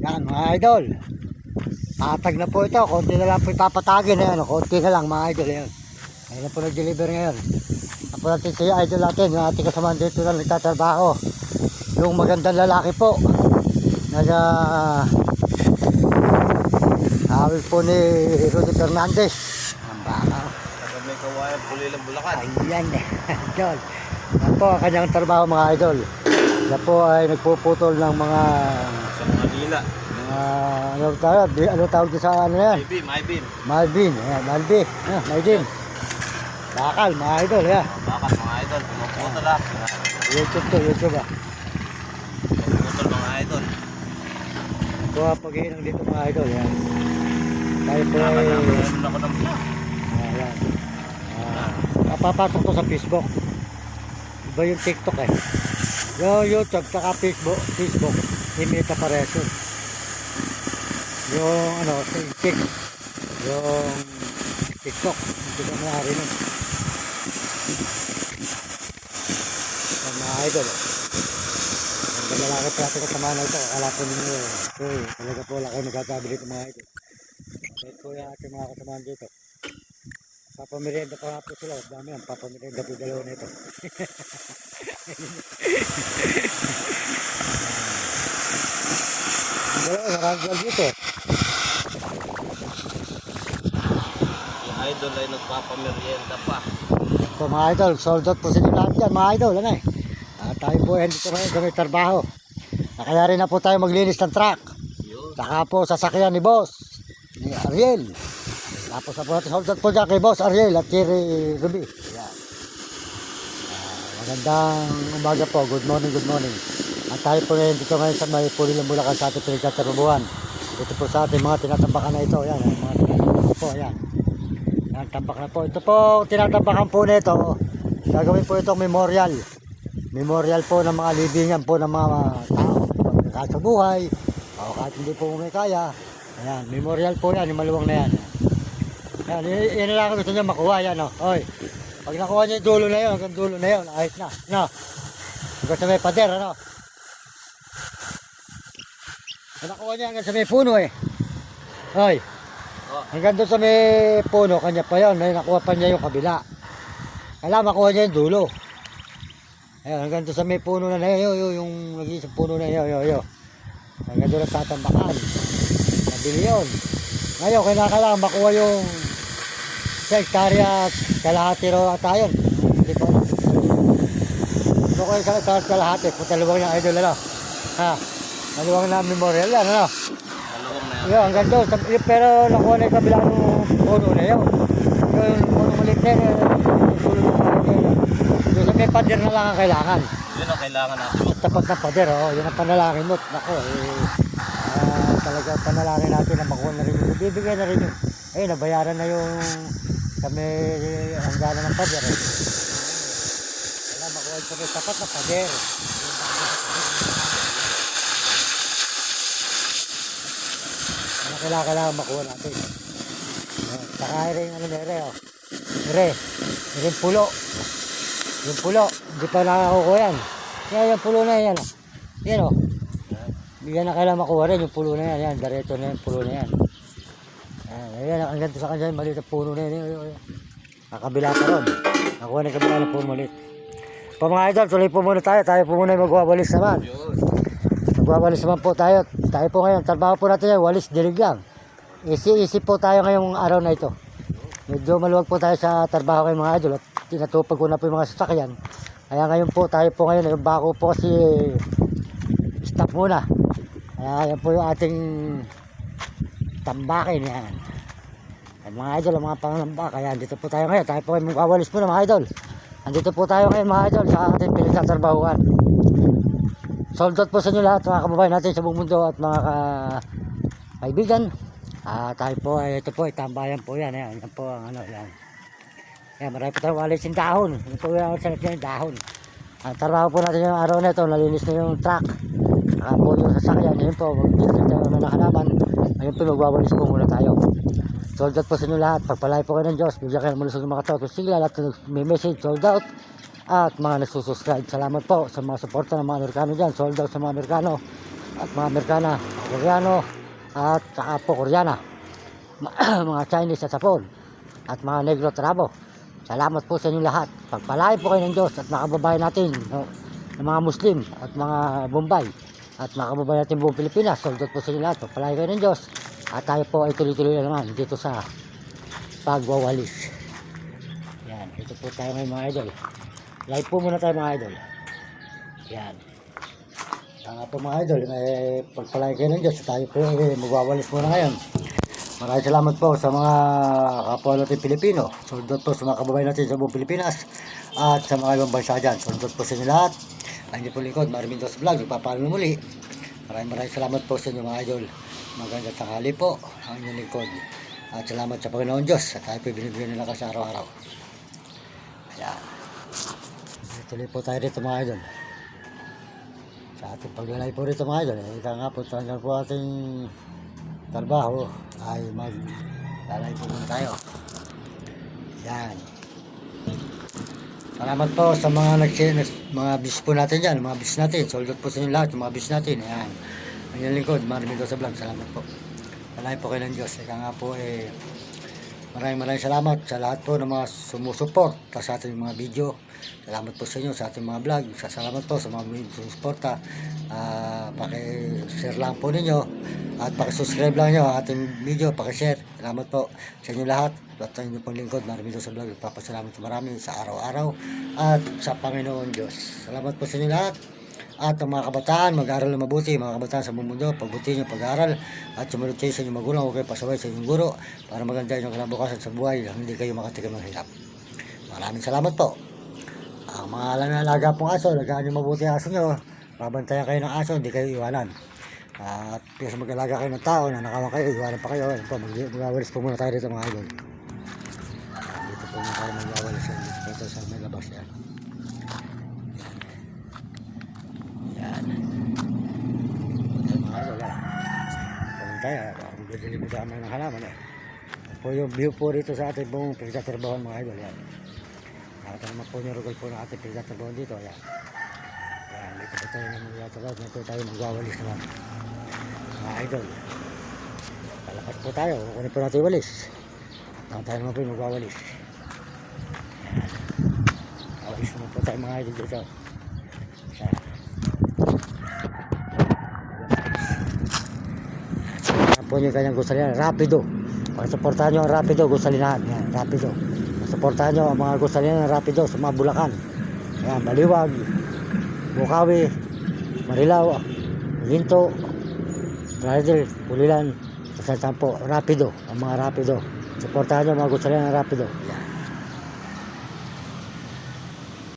Yan mga idol. Tatag na po ito. Konti na lang po ipapatagin. Ayan, konti na lang mga idol. Ayan. Ayun na po nag-deliver ngayon. Tapos natin si idol natin. Yung ating kasama dito na nagtatrabaho. Yung magandang lalaki po. Nasa awil po ni Rudy Fernandez. Ang baka. Kapag may kawayan, Pulilang Bulacan. Ayan idol. Yan po ang kanyang trabaho mga idol. Yan po ay nagpuputol ng mga Sa Manila. ano tawag sa ano yan? I-beam, I-beam. Malvin, ayan, Malvin, Malvin. Bakal, mga idol, yan. Bakal mga idol, pumaputol lang. YouTube to, YouTube Pumaputol mga idol. Ito ang paghihinang dito mga idol, yan. Tayo po ay, Meron ako ng vlog. ayan. Papapasok to sa Facebook. Iba yung TikTok eh. Yung YouTube, saka Facebook, imita pareso. Yung ano, yung TikTok, hindi ka maaari nun. Mga idol, ang lalaki pa natin kasama na ito, akala ko ninyo, talaga po wala kayo nagkatabi dito mga idol. Kahit po yung ating mga kasama dito. Papamerienda pa nga po sila, dami yan, papamerienda po dalawa na ito. Narangal dito. Yung idol ay nagpapamerienda pa. So mga idol, sold out po sa inyo lahat dyan mga idol, ano eh. Tayo po ay dito ngayon gamit trabaho. Kaya rin na po tayo maglinis ng truck. Yun. Saka po sasakyan ni Boss, ni Ariel. Tapos na po natin sold out po dyan kay Boss Ariel at Thierry Ruby. Yan. Magandang umaga po, good morning, good morning. At tayo po ngayon dito ngayon sa may Pulilang Bulacan sa ating pinagtatrabuhan. Ito po sa ating mga tinatambakan na ito. Yan, mga tinatambakan po, yan. Yan, tambak na po. Ito po, tinatambakan po na ito. Gagawin po itong memorial. Memorial po ng mga libingan po ng mga tao. Kahit sa buhay, o kahit hindi po may kaya. Ayan, memorial po yan, yung maluwang na yan. Yan, yun na lang gusto nyo makuha yan, o. Oy, pag nakuha nyo yung dulo na yun, hanggang dulo na yun, ayos na. No? Hanggang sa may pader, ano? Nakuha niya hanggang sa may puno eh. Oy, hanggang doon sa may puno, kanya pa yun. Nakuha pa niya yung kabila. Kailangan makuha niya yung dulo. Ayun, hanggang doon sa may puno na yung nag-iisang puno na yun. Hanggang doon ang tatambakan. Nabili yun. Ngayon, kailangan makuha yung sa hektarya kalahati ro at ayon. Hindi po. Makuha yung kalahati. Putalawang yung idol, ano? Ha? Maluwang na memorial yan, ano? Maluwang na yan. Yun, hanggang doon. Pero nakuha na yung kabila ng puno na yun. Yung puno malit na yun. Yung sa may pader na lang ang kailangan. Yun ang kailangan natin. Tapat ng pader, oh. Yun ang panalangin mo. Nako, talaga panalangin natin na makuha na rin yung bibigyan na rin yung nabayaran na yung kami hangganan ng pader. Wala, makuha yung pader. Tapat na pader. Kailangan makuha natin. Saka rin ano nere, oh. Nere pulo. Yung pulo, hindi pa nakakuha yan. Kaya yung pulo na yan, oh. Yan, oh. Yan na kailangan makuha rin, yung pulo na yan. Yan, diretso na yung pulo na yan. Yan, ang ganito sa kanya, maliit na puno na yan. Nakabila pa ron. Nakuha na kabila ng puno maliit. Pa mga idol, tuloy po muna tayo. Tayo po muna yung magwawalis naman. Magwawalis naman po tayo. Tayo po ngayon, trabaho po natin yan, walis dilig lang. Easy po tayo ngayong araw na ito. Medyo maluwag po tayo sa trabaho kay mga idol at tinatupag ko na po yung mga sasakyan. Kaya ngayon po, tayo po ngayon, yung bako po kasi stop muna. Kaya yan po yung ating tambakin yan. At mga idol, ang mga pangalamba, kaya dito po tayo ngayon. Tayo po ngayon magwawalis po na mga idol. Andito po tayo ngayon mga idol sa ating pinagtatrabahuan. Sold out po sa inyo lahat mga kababayan natin sa buong mundo at mga kaibigan. Tayo po ay ito po ay tambayan po yan. Yan po ang ano yan. Yan, marami po tayong walis yung dahon. Ito po yung sarap yung dahon. Ang trabaho po natin yung araw na ito. Nalinis na yung truck. Saka po yung sasakyan. Yan po. Magdidrik tayo na nakalaman. Ngayon po magwawalis po muna tayo. Sold out po sa inyo lahat. Pagpalay po kayo ng Diyos. Bigyan kayo ng malusog ng mga tao. Kung sila lahat may message sold out. At mga nagsusubscribe. Salamat po sa mga suporta ng mga Amerikano dyan. Sold out sa mga Amerikano. at mga Amerikana, mga Koreano, at saka po Koreana, mga Chinese at Japon, at mga Negro Trabo. Salamat po sa inyo lahat. Pagpalain po kayo ng Diyos at mga kababayan natin, no, ng mga Muslim at mga Bombay, at mga kababayan natin buong Pilipinas. Soldot po sa inyo lahat. Pagpalain kayo ng Diyos. At tayo po ay tuloy-tuloy na naman dito sa pagwawalis. Yan, dito po tayo ngayon mga idol. Live po muna tayo mga idol. Yan. Po mga idol, pagpalain kayo ng Diyos. Tayo po ay magwawalis muna ngayon. Maraming salamat po sa mga kapwa natin Pilipino. Soldot po sa mga kababayan natin sa buong Pilipinas at sa mga ibang bansa dyan. Soldot po sa inyo lahat. Ang po lingkod, Mariming Dos Vlog. Ipapaalam muli. Maraming salamat po sa inyo mga idol. Magandang tanghali po ang inyong lingkod. At salamat sa Panginoon Diyos. At tayo po binibigyan nila kasi araw-araw. Ayan. Tuloy po tayo dito mga idol. Sa ating paglalay po rito mga idol. Ika nga po talagang po ating trabaho ay maglalay po muna tayo. Yan. Salamat po sa mga mga bis po natin dyan, mga bis natin. Soldot po sa inyo lahat, mga bis natin. Yan. Ang inyong lingkod, Mariming Dos Vlog. Salamat po. Salamat po kayo ng Diyos. Ika nga po maraming salamat sa lahat po ng mga sumusuport sa ating mga video. Salamat po sa inyo sa ating mga vlog. Salamat po sa mga sumusuporta. Paki-share lang po ninyo at paki-subscribe lang nyo ang ating video, paki-share. Salamat po sa inyo lahat. At sa inyo pong lingkod, Mariming Dos Vlog. Papasalamat marami sa araw-araw at sa Panginoon Diyos. Salamat po sa inyo lahat. At ang mga kabataan, mag-aaral na mabuti, mga kabataan sa buong mundo, pagbuti nyo pag-aaral at sumunod kayo sa inyong magulang, huwag kayo pasaway sa inyong guro para maganda yung kinabukasan sa buhay, hindi kayo makatikim ng hirap. Maraming salamat po. Ang mga alaga pong aso, lagaan nyo mabuti ang aso nyo, babantayan kayo ng aso, hindi kayo iwanan. At kaya mag-alaga kayo ng tao, nanakawan kayo, iwanan pa kayo. Magawalis po muna tayo dito mga idol. Dito po muna tayo magawalis dito sa may labas yan. Yan. Mga idol, kung tayo, magdadilipid kami ng halaman po yung view po rito sa ating pong pinagtatrabahan mga idol. Yan. Nakita naman po yung rugol po ng ating pinagtatrabahan dito. Yan. Yan, dito po tayo magtatrabahan. Dito tayo magwawalis naman. Mga idol. Palakas po tayo. Kunin po natin yung walis. Tayo naman po yung magwawalis. Yan. Walis naman po tayo mga idol dito. Yan. Po nyo kanyang gusalinan, rapido. Pagsuportahan nyo ang rapido, gusalinahan. Yan, rapido. Pagsuportahan nyo ang mga gusalinan rapido sa mga Bulacan. Yan, Baliwag, Bukawi, Marilao, Ginto, Brazil, Pulilan, Kasantan po, rapido. Ang mga rapido. Suportahan nyo ang mga gusalinan rapido. Yan.